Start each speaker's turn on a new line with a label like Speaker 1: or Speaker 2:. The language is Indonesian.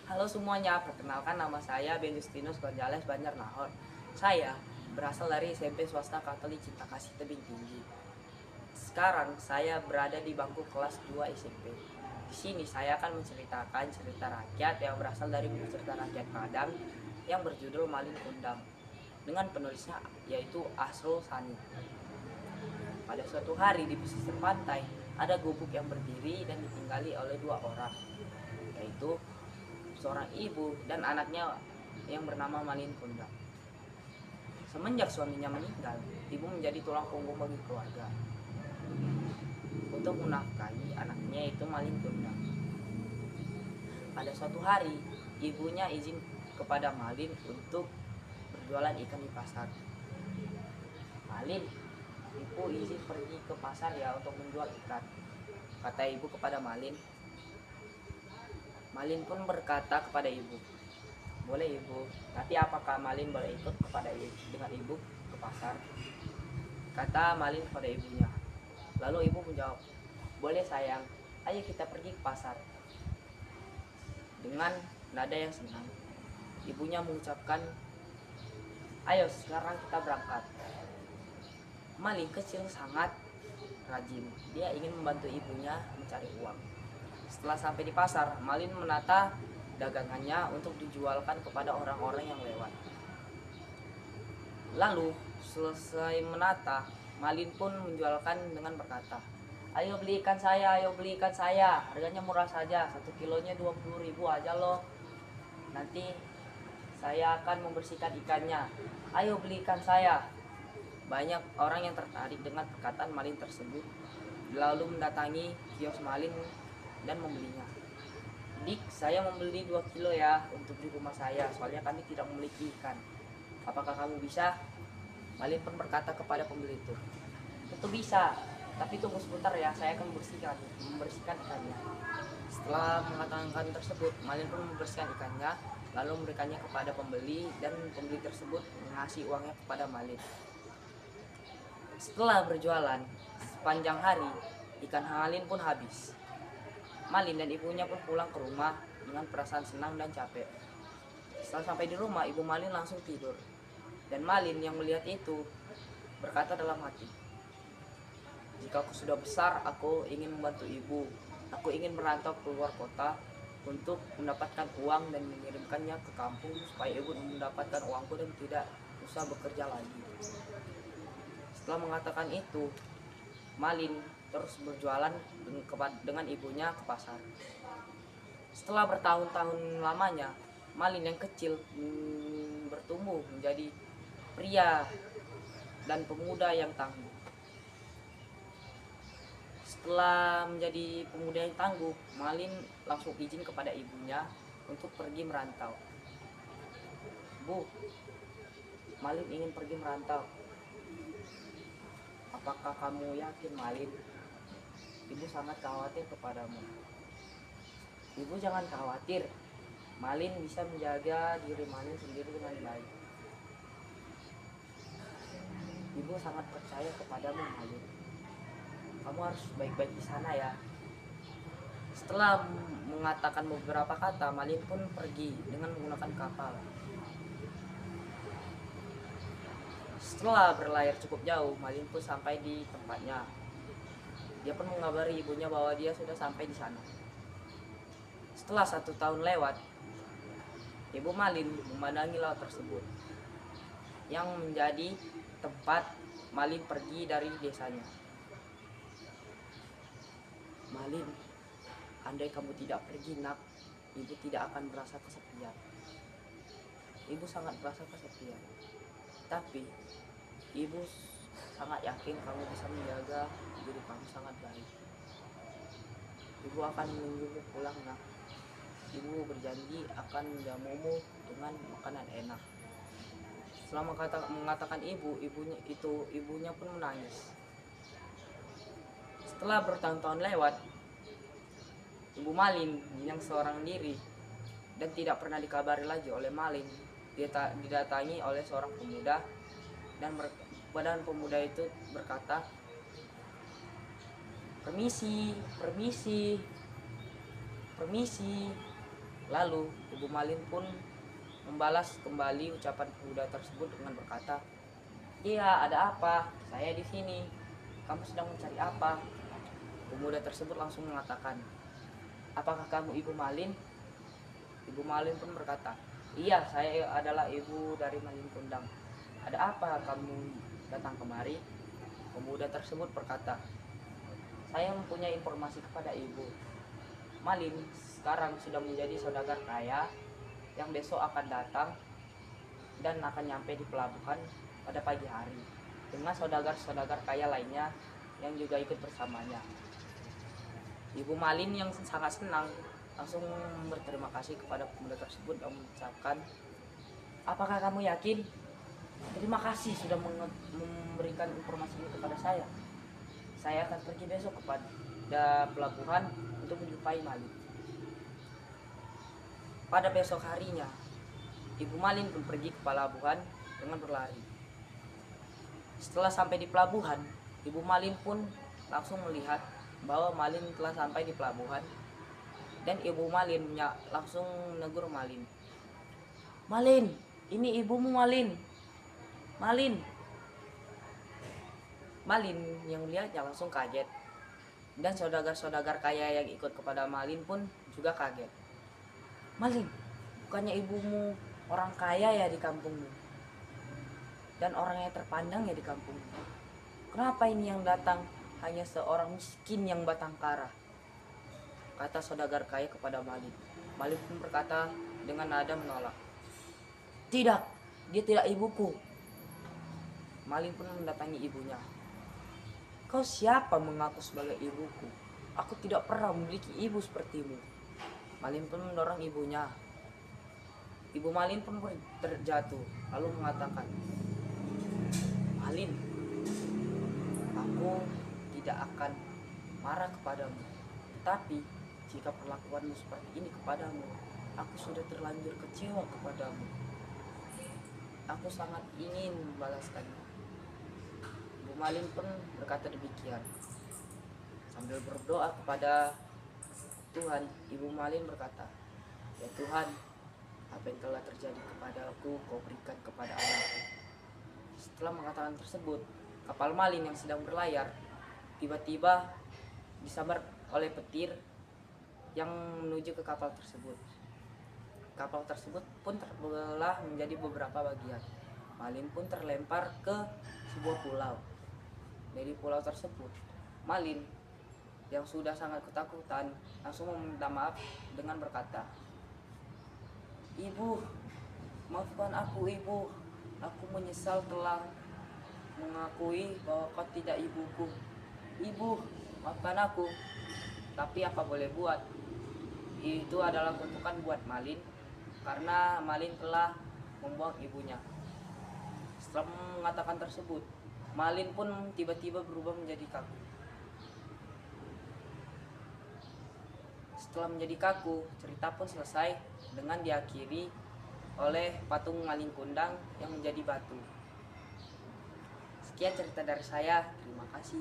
Speaker 1: Halo semuanya, perkenalkan nama saya Ben Justinus Gonzales Banjar Nahor. Saya berasal dari SMP Swasta Katolik Cinta Kasih Tebing Tinggi. Sekarang saya berada di bangku kelas 2 SMP. Di sini saya akan menceritakan cerita rakyat yang berasal dari buku cerita rakyat Padang yang berjudul Malin Kundang dengan penulisnya yaitu Asrul Sani. Pada suatu hari di pesisir pantai ada gubuk yang berdiri dan ditinggali oleh dua orang, yaitu seorang ibu dan anaknya yang bernama Malin Kundang. Semenjak suaminya meninggal, ibu menjadi tulang punggung bagi keluarga. Untuk menafkahi anaknya itu Malin Kundang. Pada suatu hari, ibunya izin kepada Malin untuk berjualan ikan di pasar. Malin, ibu izin pergi ke pasar ya untuk menjual ikan, kata ibu kepada Malin. Malin pun berkata kepada ibu, boleh ibu, tapi apakah Malin boleh ikut dengan ibu ke pasar? Kata Malin kepada ibunya. Lalu ibu menjawab, boleh sayang, ayo kita pergi ke pasar. Dengan nada yang senang, ibunya mengucapkan, ayo sekarang kita berangkat. Malin kecil sangat rajin, dia ingin membantu ibunya mencari uang. Setelah sampai di pasar, Malin menata dagangannya untuk dijualkan kepada orang-orang yang lewat. Lalu selesai menata, Malin pun menjualkan dengan berkata, ayo beli ikan saya, ayo beli ikan saya, harganya murah saja, 1 kilonya 20.000 aja loh. Nanti saya akan membersihkan ikannya, ayo beli ikan saya. Banyak orang yang tertarik dengan perkataan Malin tersebut, lalu mendatangi kios Malin dan membelinya. Dik, saya membeli 2 kilo ya untuk di rumah saya, soalnya kami tidak memiliki ikan. Apakah kamu bisa? Malin pun berkata kepada pembeli itu, tentu bisa, tapi tunggu sebentar ya, saya akan membersihkan ikannya. Setelah mengatakan tersebut, Malin pun membersihkan ikannya, lalu memberikannya kepada pembeli, dan pembeli tersebut mengasih uangnya kepada Malin. Setelah berjualan sepanjang hari, ikan Malin pun habis. Malin dan ibunya pun pulang ke rumah dengan perasaan senang dan capek. Setelah sampai di rumah, ibu Malin langsung tidur. Dan Malin yang melihat itu berkata dalam hati, jika aku sudah besar, aku ingin membantu ibu. Aku ingin merantau keluar kota untuk mendapatkan uang dan mengirimkannya ke kampung supaya ibu mendapatkan uangku dan tidak usah bekerja lagi. Setelah mengatakan itu, Malin terus berjualan dengan ibunya ke pasar. Setelah bertahun-tahun lamanya, Malin yang kecil bertumbuh menjadi pria dan pemuda yang tangguh. Setelah menjadi pemuda yang tangguh, Malin langsung izin kepada ibunya untuk pergi merantau. Bu, Malin ingin pergi merantau. Apakah kamu yakin, Malin? Ibu sangat khawatir kepadamu. Ibu jangan khawatir, Malin bisa menjaga diri Malin sendiri dengan baik. Ibu sangat percaya kepadamu, Malin. Kamu harus baik-baik di sana ya. Setelah mengatakan beberapa kata, Malin pun pergi dengan menggunakan kapal. Setelah berlayar cukup jauh, Malin pun sampai di tempatnya. Dia pun mengabari ibunya bahwa dia sudah sampai di sana. Setelah 1 tahun lewat, ibu Malin memandangi laut tersebut yang menjadi tempat Malin pergi dari desanya. Malin, andai kamu tidak pergi nak, ibu tidak akan merasa kesepian. Ibu sangat merasa kesepian, tapi ibu sangat yakin kamu bisa menjaga diri kamu sangat baik. Ibu akan menunggumu pulang nak. Ibu berjanji akan menjamumu dengan makanan enak. Setelah mengatakan ibunya pun menangis. Setelah bertahun-tahun lewat, ibu Malin yang seorang diri dan tidak pernah dikabari lagi oleh Malin, dia didatangi oleh seorang pemuda, dan pemuda itu berkata, permisi, permisi, permisi. Lalu Ibu Malin pun membalas kembali ucapan pemuda tersebut dengan berkata, "Iya, ada apa? Saya di sini. Kamu sedang mencari apa?" Pemuda tersebut langsung mengatakan, "Apakah kamu Ibu Malin?" Ibu Malin pun berkata, "Iya, saya adalah ibu dari Malin Kundang. Ada apa kamu datang kemari?" Pemuda tersebut berkata, "Saya mempunyai informasi kepada ibu. Malin sekarang sudah menjadi saudagar kaya yang besok akan datang dan akan nyampe di pelabuhan pada pagi hari dengan saudagar-saudagar kaya lainnya yang juga ikut bersamanya." Ibu Malin yang sangat senang langsung berterima kasih kepada pemuda tersebut dan mengucapkan, "Apakah kamu yakin? Terima kasih sudah memberikan informasi ini kepada saya. Saya akan pergi besok kepada pelabuhan untuk menjumpai Malin." Pada besok harinya, Ibu Malin pun pergi ke pelabuhan dengan berlari. Setelah sampai di pelabuhan, Ibu Malin pun langsung melihat bahwa Malin telah sampai di pelabuhan, dan Ibu Malin langsung menegur Malin. "Malin, ini ibumu Malin. Malin." Malin yang melihatnya langsung kaget, dan saudagar-saudagar kaya yang ikut kepada Malin pun juga kaget. "Malin, bukannya ibumu orang kaya ya di kampungmu, dan orang yang terpandang ya di kampungmu. Kenapa ini yang datang hanya seorang miskin yang batang kara?" kata saudagar kaya kepada Malin. Malin pun berkata dengan nada menolak, "Tidak, dia tidak ibuku." Malin pun mendatangi ibunya. "Kau siapa mengaku sebagai ibuku? Aku tidak pernah memiliki ibu sepertimu." Malin pun mendorong ibunya. Ibu Malin pun terjatuh lalu mengatakan, "Malin, aku tidak akan marah kepadamu. Tetapi jika perlakuanmu seperti ini kepadamu, aku sudah terlanjur kecewa kepadamu. Aku sangat ingin membalaskannya." Ibu Malin pun berkata demikian. Sambil berdoa kepada Tuhan, Ibu Malin berkata, "Ya Tuhan, apa yang telah terjadi kepadaku, Kau berikan kepada anakku." Setelah mengatakan tersebut, kapal Malin yang sedang berlayar tiba-tiba disambar oleh petir yang menuju ke kapal tersebut. Kapal tersebut pun terbelah menjadi beberapa bagian. Malin pun terlempar ke sebuah pulau. Dari pulau tersebut, Malin yang sudah sangat ketakutan langsung meminta maaf dengan berkata, "Ibu, maafkan aku ibu. Aku menyesal telah mengakui bahwa kau tidak ibuku. Ibu, maafkan aku." Tapi apa boleh buat, itu adalah kutukan buat Malin karena Malin telah membuang ibunya. Setelah mengatakan tersebut, Malin pun tiba-tiba berubah menjadi kaku. Setelah menjadi kaku, cerita pun selesai dengan diakhiri oleh patung Malin Kundang yang menjadi batu. Sekian cerita dari saya. Terima kasih.